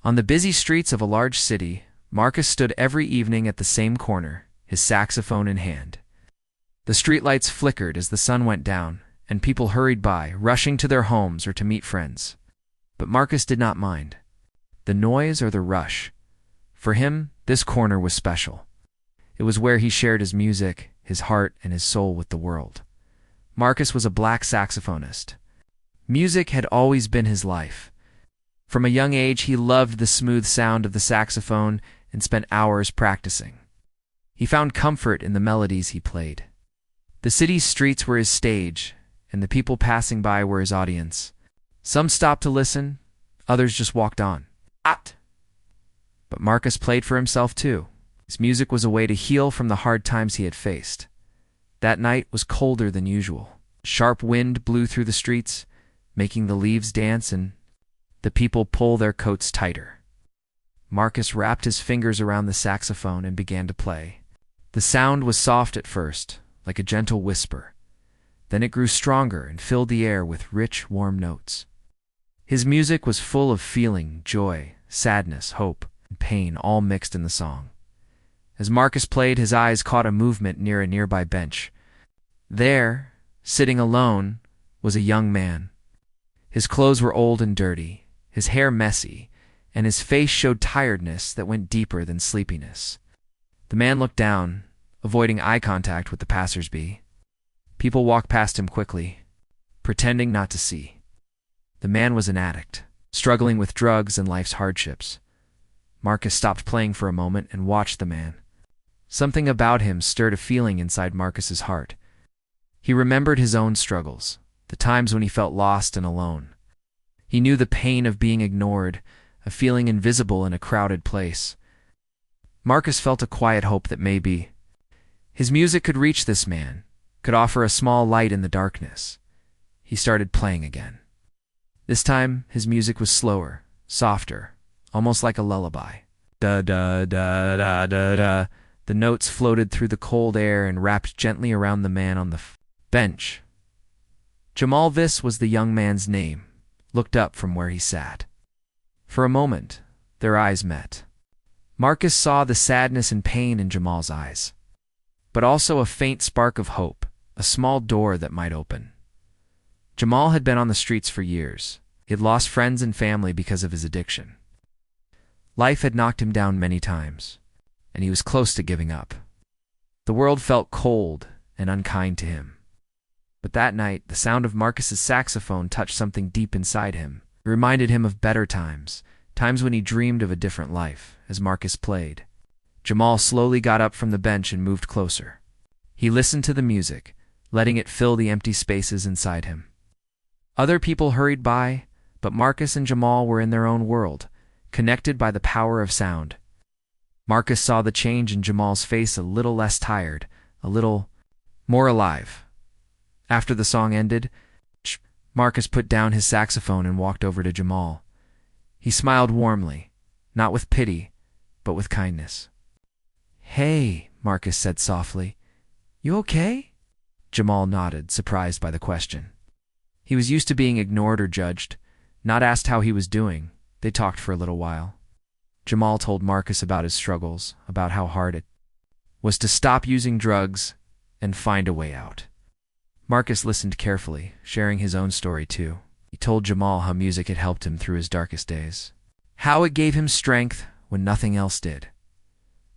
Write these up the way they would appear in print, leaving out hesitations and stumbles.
On the busy streets of a large city, Marcus stood every evening at the same corner, his saxophone in hand. The streetlights flickered as the sun went down, and people hurried by, rushing to their homes or to meet friends. But Marcus did not mind the noise or the rush. For him, this corner was special. It was where he shared his music, his heart, and his soul with the world. Marcus was a black saxophonist. Music had always been his life. From a young age, he loved the smooth sound of the saxophone and spent hours practicing. He found comfort in the melodies he played. The city's streets were his stage, and the people passing by were his audience. Some stopped to listen, others just walked on. But Marcus played for himself too. His music was a way to heal from the hard times he had faced. That night was colder than usual. A sharp wind blew through the streets, making the leaves dance and the people pull their coats tighter. Marcus wrapped his fingers around the saxophone and began to play. The sound was soft at first, like a gentle whisper. Then it grew stronger and filled the air with rich, warm notes. His music was full of feeling, joy, sadness, hope, and pain, all mixed in the song. As Marcus played, his eyes caught a movement near a nearby bench. There, sitting alone, was a young man. His clothes were old and dirty, his hair messy, and his face showed tiredness that went deeper than sleepiness. The man looked down, avoiding eye contact with the passers-by. People walked past him quickly, pretending not to see. The man was an addict, struggling with drugs and life's hardships. Marcus stopped playing for a moment and watched the man. Something about him stirred a feeling inside Marcus's heart. He remembered his own struggles, the times when he felt lost and alone. He knew the pain of being ignored, of feeling invisible in a crowded place. Marcus felt a quiet hope that maybe his music could reach this man, could offer a small light in the darkness. He started playing again. This time, his music was slower, softer, almost like a lullaby. Da-da-da-da-da-da. The notes floated through the cold air and wrapped gently around the man on the bench. Jamal, this was the young man's name, looked up from where he sat. For a moment, their eyes met. Marcus saw the sadness and pain in Jamal's eyes, but also a faint spark of hope, a small door that might open. Jamal had been on the streets for years. He had lost friends and family because of his addiction. Life had knocked him down many times, and he was close to giving up. The world felt cold and unkind to him. But that night, the sound of Marcus's saxophone touched something deep inside him. It reminded him of better times, times when he dreamed of a different life. As Marcus played, Jamal slowly got up from the bench and moved closer. He listened to the music, letting it fill the empty spaces inside him. Other people hurried by, but Marcus and Jamal were in their own world, connected by the power of sound. Marcus saw the change in Jamal's face, a little less tired, a little more alive. After the song ended, Marcus put down his saxophone and walked over to Jamal. He smiled warmly, not with pity, but with kindness. "Hey," Marcus said softly. "You okay?" Jamal nodded, surprised by the question. He was used to being ignored or judged, not asked how he was doing. They talked for a little while. Jamal told Marcus about his struggles, about how hard it was to stop using drugs and find a way out. Marcus listened carefully, sharing his own story too. He told Jamal how music had helped him through his darkest days, how it gave him strength when nothing else did.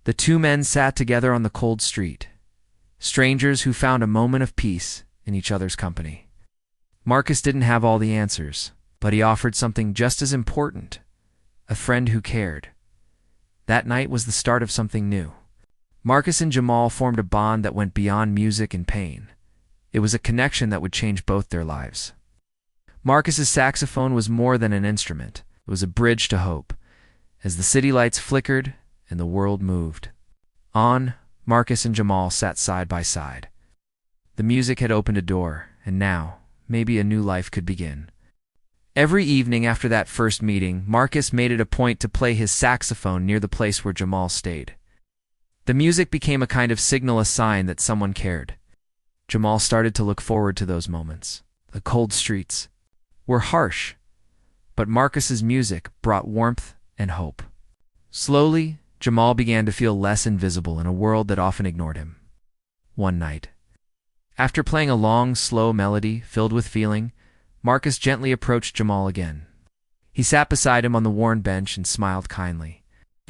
The two men sat together on the cold street, strangers who found a moment of peace in each other's company. Marcus didn't have all the answers, but he offered something just as important, a friend who cared. That night was the start of something new. Marcus and Jamal formed a bond that went beyond music and pain. It was a connection that would change both their lives. Marcus's saxophone was more than an instrument. It was a bridge to hope. As the city lights flickered and the world moved on, Marcus and Jamal sat side by side. The music had opened a door, and now, maybe a new life could begin. Every evening after that first meeting, Marcus made it a point to play his saxophone near the place where Jamal stayed. The music became a kind of signal, a sign that someone cared. Jamal started to look forward to those moments. The cold streets were harsh, but Marcus's music brought warmth and hope. Slowly, Jamal began to feel less invisible in a world that often ignored him. One night, after playing a long, slow melody filled with feeling, Marcus gently approached Jamal again. He sat beside him on the worn bench and smiled kindly.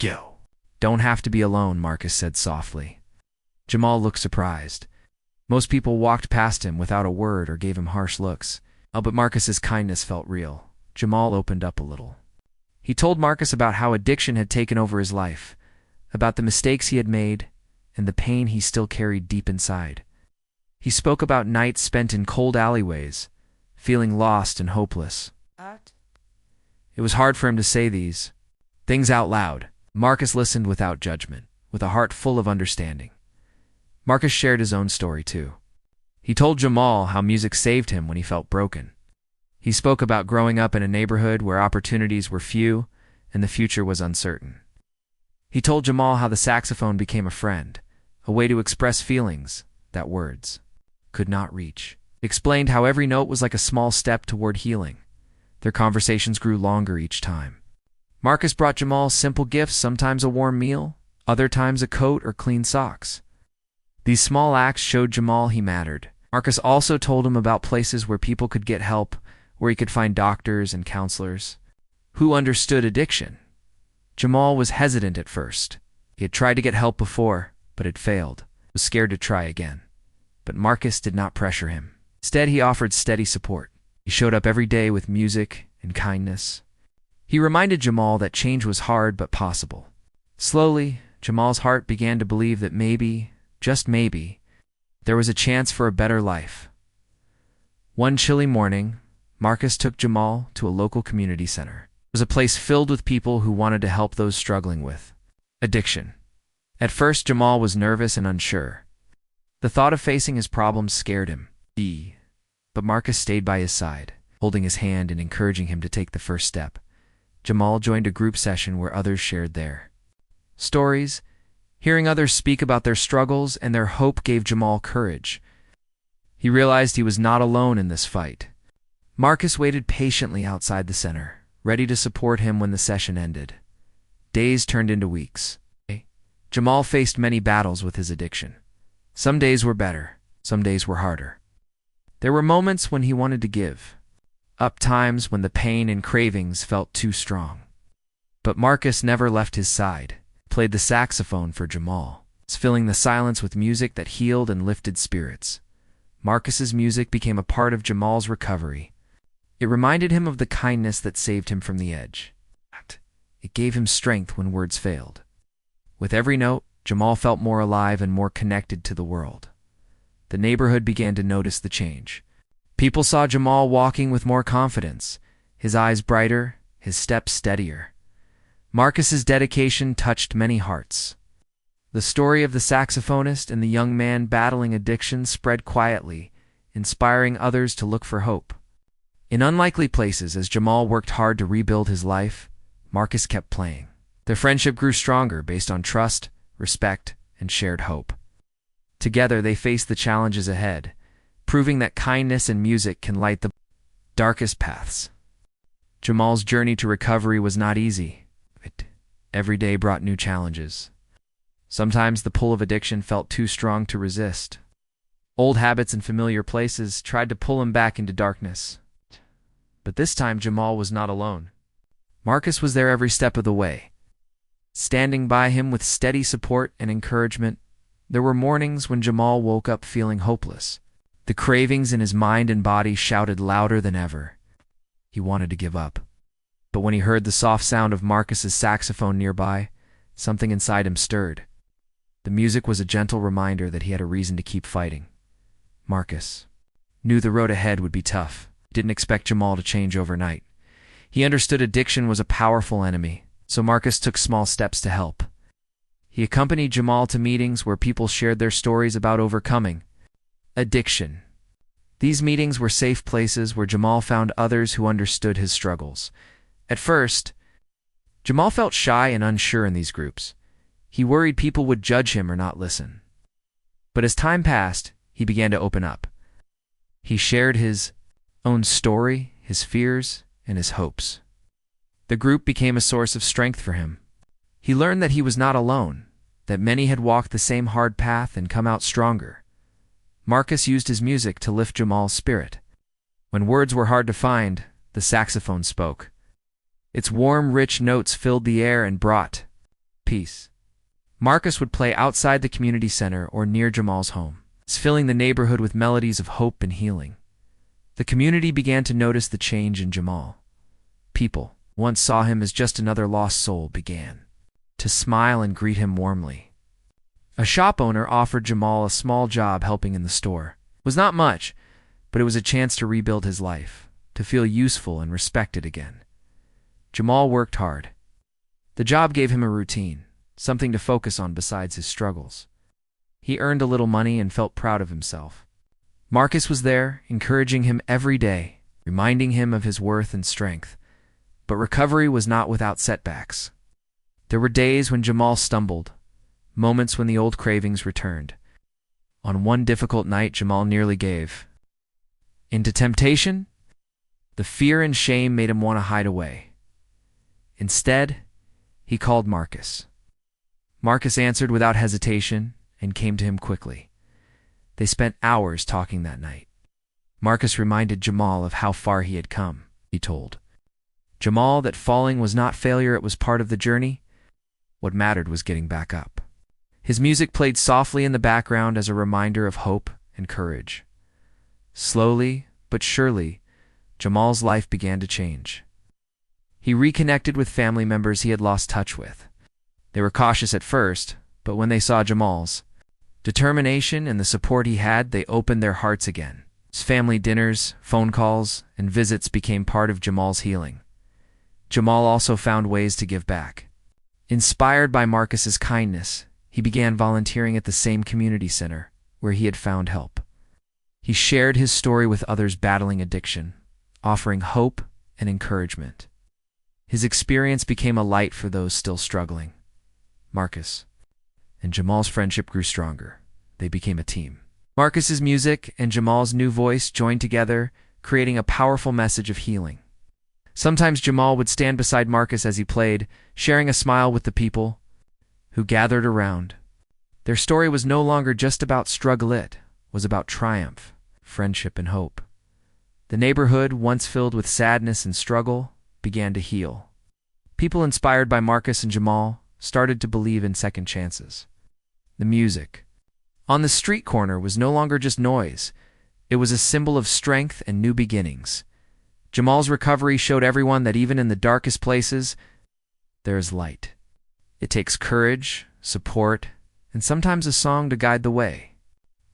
"Yo, don't have to be alone," Marcus said softly. Jamal looked surprised. Most people walked past him without a word or gave him harsh looks. But Marcus's kindness felt real. Jamal opened up a little. He told Marcus about how addiction had taken over his life, about the mistakes he had made, and the pain he still carried deep inside. He spoke about nights spent in cold alleyways, feeling lost and hopeless. It was hard for him to say these things out loud. Marcus listened without judgment, with a heart full of understanding. Marcus shared his own story too. He told Jamal how music saved him when he felt broken. He spoke about growing up in a neighborhood where opportunities were few and the future was uncertain. He told Jamal how the saxophone became a friend, a way to express feelings that words could not reach. He explained how every note was like a small step toward healing. Their conversations grew longer each time. Marcus brought Jamal simple gifts, sometimes a warm meal, other times a coat or clean socks. These small acts showed Jamal he mattered. Marcus also told him about places where people could get help, where he could find doctors and counselors who understood addiction. Jamal was hesitant at first. He had tried to get help before, but had failed. He was scared to try again. But Marcus did not pressure him. Instead, he offered steady support. He showed up every day with music and kindness. He reminded Jamal that change was hard but possible. Slowly, Jamal's heart began to believe that maybe, just maybe, there was a chance for a better life. One chilly morning, Marcus took Jamal to a local community center. It was a place filled with people who wanted to help those struggling with addiction. At first, Jamal was nervous and unsure. The thought of facing his problems scared him. But Marcus stayed by his side, holding his hand and encouraging him to take the first step. Jamal joined a group session where others shared their stories. Hearing others speak about their struggles and their hope gave Jamal courage. He realized he was not alone in this fight. Marcus waited patiently outside the center, ready to support him when the session ended. Days turned into weeks. Jamal faced many battles with his addiction. Some days were better, some days were harder. There were moments when he wanted to give up, times when the pain and cravings felt too strong. But Marcus never left his side. Played the saxophone for Jamal, filling the silence with music that healed and lifted spirits. Marcus's music became a part of Jamal's recovery. It reminded him of the kindness that saved him from the edge. It gave him strength when words failed. With every note, Jamal felt more alive and more connected to the world. The neighborhood began to notice the change. People saw Jamal walking with more confidence, his eyes brighter, his steps steadier. Marcus's dedication touched many hearts. The story of the saxophonist and the young man battling addiction spread quietly, inspiring others to look for hope. In unlikely places, as Jamal worked hard to rebuild his life, Marcus kept playing. Their friendship grew stronger based on trust, respect, and shared hope. Together, they faced the challenges ahead, proving that kindness and music can light the darkest paths. Jamal's journey to recovery was not easy. Every day brought new challenges. Sometimes the pull of addiction felt too strong to resist. Old habits and familiar places tried to pull him back into darkness. But this time Jamal was not alone. Marcus was there every step of the way, standing by him with steady support and encouragement. There were mornings when Jamal woke up feeling hopeless. The cravings in his mind and body shouted louder than ever. He wanted to give up. But when he heard the soft sound of Marcus's saxophone nearby, something inside him stirred. The music was a gentle reminder that he had a reason to keep fighting. Marcus knew the road ahead would be tough. He didn't expect Jamal to change overnight. He understood addiction was a powerful enemy, so Marcus took small steps to help. He accompanied Jamal to meetings where people shared their stories about overcoming addiction. These meetings were safe places where Jamal found others who understood his struggles. At first, Jamal felt shy and unsure in these groups. He worried people would judge him or not listen. But as time passed, he began to open up. He shared his own story, his fears, and his hopes. The group became a source of strength for him. He learned that he was not alone, that many had walked the same hard path and come out stronger. Marcus used his music to lift Jamal's spirit. When words were hard to find, the saxophone spoke. Its warm, rich notes filled the air and brought peace. Marcus would play outside the community center or near Jamal's home, filling the neighborhood with melodies of hope and healing. The community began to notice the change in Jamal. People, who once saw him as just another lost soul, began to smile and greet him warmly. A shop owner offered Jamal a small job helping in the store. It was not much, but it was a chance to rebuild his life, to feel useful and respected again. Jamal worked hard. The job gave him a routine, something to focus on besides his struggles. He earned a little money and felt proud of himself. Marcus was there, encouraging him every day, reminding him of his worth and strength. But recovery was not without setbacks. There were days when Jamal stumbled, moments when the old cravings returned. On one difficult night, Jamal nearly gave into temptation. The fear and shame made him want to hide away. Instead, he called Marcus. Marcus answered without hesitation and came to him quickly. They spent hours talking that night. Marcus reminded Jamal of how far he had come. He told Jamal that falling was not failure, it was part of the journey. What mattered was getting back up. His music played softly in the background as a reminder of hope and courage. Slowly but surely, Jamal's life began to change. He reconnected with family members he had lost touch with. They were cautious at first, but when they saw Jamal's determination and the support he had, they opened their hearts again. His family dinners, phone calls, and visits became part of Jamal's healing. Jamal also found ways to give back. Inspired by Marcus's kindness, he began volunteering at the same community center where he had found help. He shared his story with others battling addiction, offering hope and encouragement. His experience became a light for those still struggling. Marcus and Jamal's friendship grew stronger. They became a team. Marcus's music and Jamal's new voice joined together, creating a powerful message of healing. Sometimes Jamal would stand beside Marcus as he played, sharing a smile with the people who gathered around. Their story was no longer just about struggle, it was about triumph, friendship, and hope. The neighborhood, once filled with sadness and struggle, began to heal. People inspired by Marcus and Jamal started to believe in second chances. The music on the street corner was no longer just noise. It was a symbol of strength and new beginnings. Jamal's recovery showed everyone that even in the darkest places, there is light. It takes courage, support, and sometimes a song to guide the way.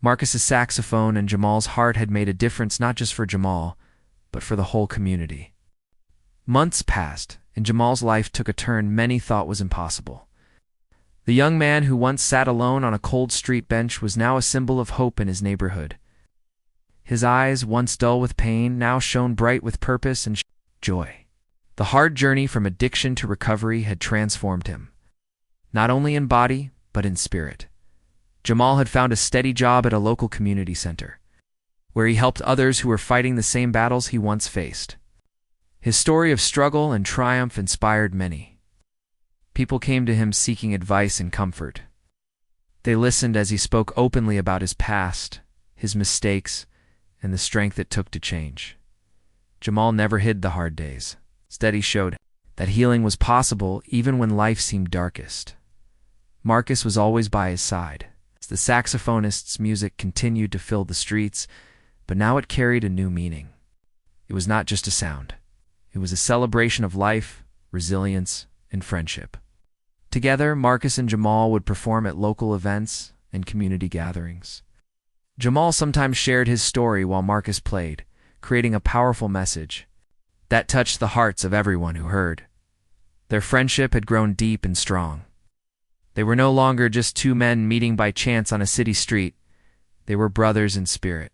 Marcus's saxophone and Jamal's heart had made a difference not just for Jamal, but for the whole community. Months passed, and Jamal's life took a turn many thought was impossible. The young man who once sat alone on a cold street bench was now a symbol of hope in his neighborhood. His eyes, once dull with pain, now shone bright with purpose and joy. The hard journey from addiction to recovery had transformed him, not only in body, but in spirit. Jamal had found a steady job at a local community center, where he helped others who were fighting the same battles he once faced. His story of struggle and triumph inspired many. People came to him seeking advice and comfort. They listened as he spoke openly about his past, his mistakes, and the strength it took to change. Jamal never hid the hard days. Instead, he showed that healing was possible even when life seemed darkest. Marcus was always by his side. As the saxophonist's music continued to fill the streets, but now it carried a new meaning. It was not just a sound. It was a celebration of life, resilience, and friendship. Together, Marcus and Jamal would perform at local events and community gatherings. Jamal sometimes shared his story while Marcus played, creating a powerful message that touched the hearts of everyone who heard. Their friendship had grown deep and strong. They were no longer just two men meeting by chance on a city street. They were brothers in spirit.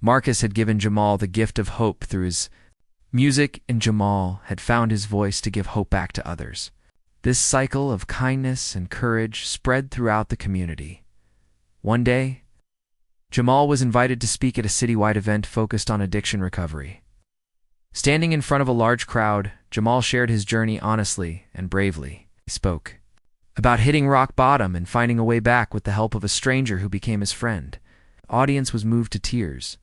Marcus had given Jamal the gift of hope through his music, and Jamal had found his voice to give hope back to others. This cycle of kindness and courage spread throughout the community. One day, Jamal was invited to speak at a citywide event focused on addiction recovery. Standing in front of a large crowd, Jamal shared his journey honestly and bravely. He spoke about hitting rock bottom and finding a way back with the help of a stranger who became his friend. The audience was moved to tears,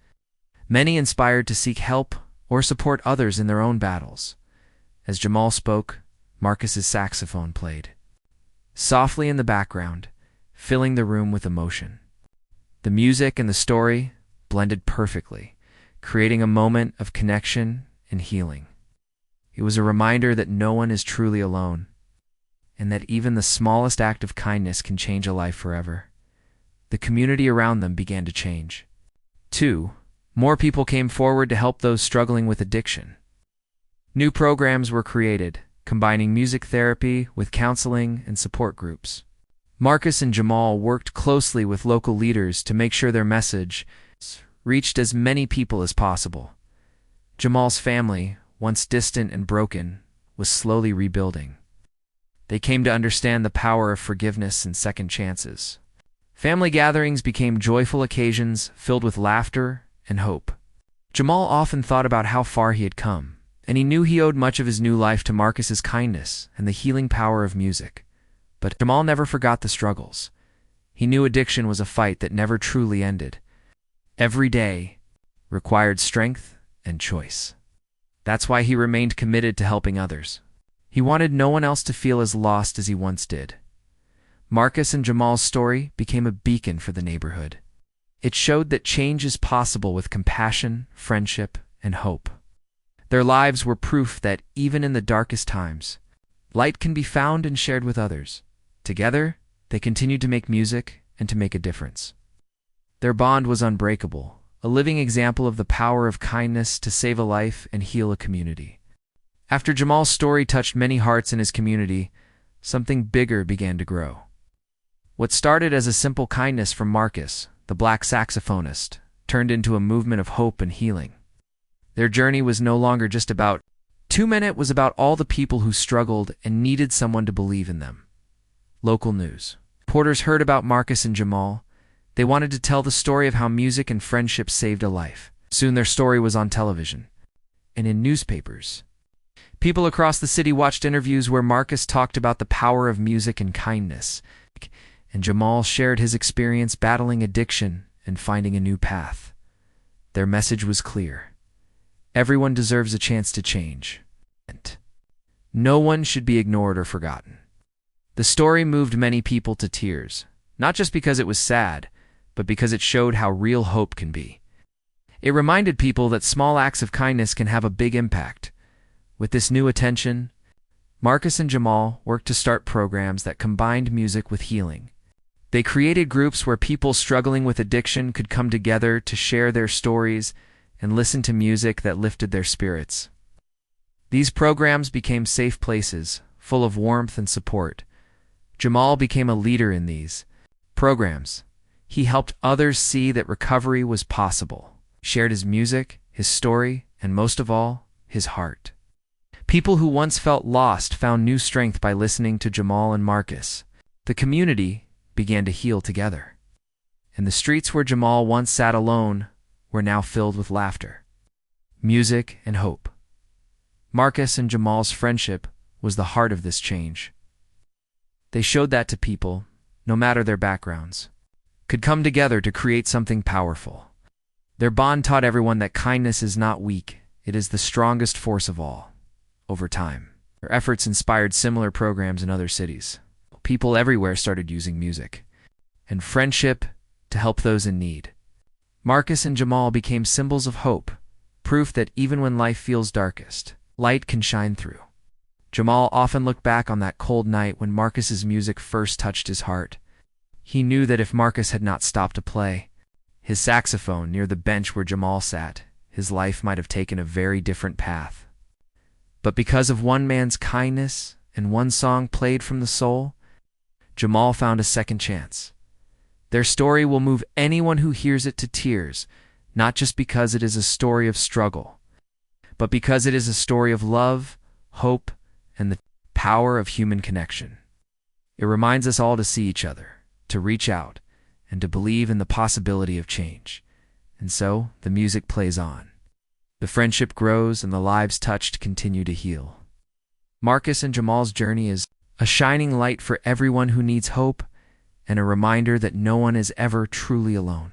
many inspired to seek help or support others in their own battles. As Jamal spoke, Marcus's saxophone played softly in the background, filling the room with emotion. The music and the story blended perfectly, creating a moment of connection and healing. It was a reminder that no one is truly alone, and that even the smallest act of kindness can change a life forever. The community around them began to change. 2. More people came forward to help those struggling with addiction. New programs were created, combining music therapy with counseling and support groups. Marcus and Jamal worked closely with local leaders to make sure their message reached as many people as possible. Jamal's family, once distant and broken, was slowly rebuilding. They came to understand the power of forgiveness and second chances. Family gatherings became joyful occasions filled with laughter and hope. Jamal often thought about how far he had come, and he knew he owed much of his new life to Marcus's kindness and the healing power of music. But Jamal never forgot the struggles. He knew addiction was a fight that never truly ended. Every day required strength and choice. That's why he remained committed to helping others. He wanted no one else to feel as lost as he once did. Marcus and Jamal's story became a beacon for the neighborhood. It showed that change is possible with compassion, friendship, and hope. Their lives were proof that even in the darkest times, light can be found and shared with others. Together, they continued to make music and to make a difference. Their bond was unbreakable, a living example of the power of kindness to save a life and heal a community. After Jamal's story touched many hearts in his community, something bigger began to grow. What started as a simple kindness from Marcus, the black saxophonist, turned into a movement of hope and healing. Their journey was no longer just about 2 Minute, it was about all the people who struggled and needed someone to believe in them. Local news. Reporters heard about Marcus and Jamal. They wanted to tell the story of how music and friendship saved a life. Soon their story was on television and in newspapers. People across the city watched interviews where Marcus talked about the power of music and kindness, and Jamal shared his experience battling addiction and finding a new path. Their message was clear. Everyone deserves a chance to change. No one should be ignored or forgotten. The story moved many people to tears, not just because it was sad, but because it showed how real hope can be. It reminded people that small acts of kindness can have a big impact. With this new attention, Marcus and Jamal worked to start programs that combined music with healing. They created groups where people struggling with addiction could come together to share their stories and listen to music that lifted their spirits. These programs became safe places, full of warmth and support. Jamal became a leader in these programs. He helped others see that recovery was possible, shared his music, his story, and most of all, his heart. People who once felt lost found new strength by listening to Jamal and Marcus. The community began to heal together. And the streets where Jamal once sat alone were now filled with laughter, music, and hope. Marcus and Jamal's friendship was the heart of this change. They showed that to people, no matter their backgrounds, could come together to create something powerful. Their bond taught everyone that kindness is not weak, it is the strongest force of all. Over time, their efforts inspired similar programs in other cities. People everywhere started using music and friendship to help those in need. Marcus and Jamal became symbols of hope, proof that even when life feels darkest, light can shine through. Jamal often looked back on that cold night when Marcus's music first touched his heart. He knew that if Marcus had not stopped to play his saxophone near the bench where Jamal sat, his life might have taken a very different path. But because of one man's kindness and one song played from the soul, Jamal found a second chance. Their story will move anyone who hears it to tears, not just because it is a story of struggle, but because it is a story of love, hope, and the power of human connection. It reminds us all to see each other, to reach out, and to believe in the possibility of change. And so, the music plays on. The friendship grows and the lives touched continue to heal. Marcus and Jamal's journey is a shining light for everyone who needs hope and a reminder that no one is ever truly alone.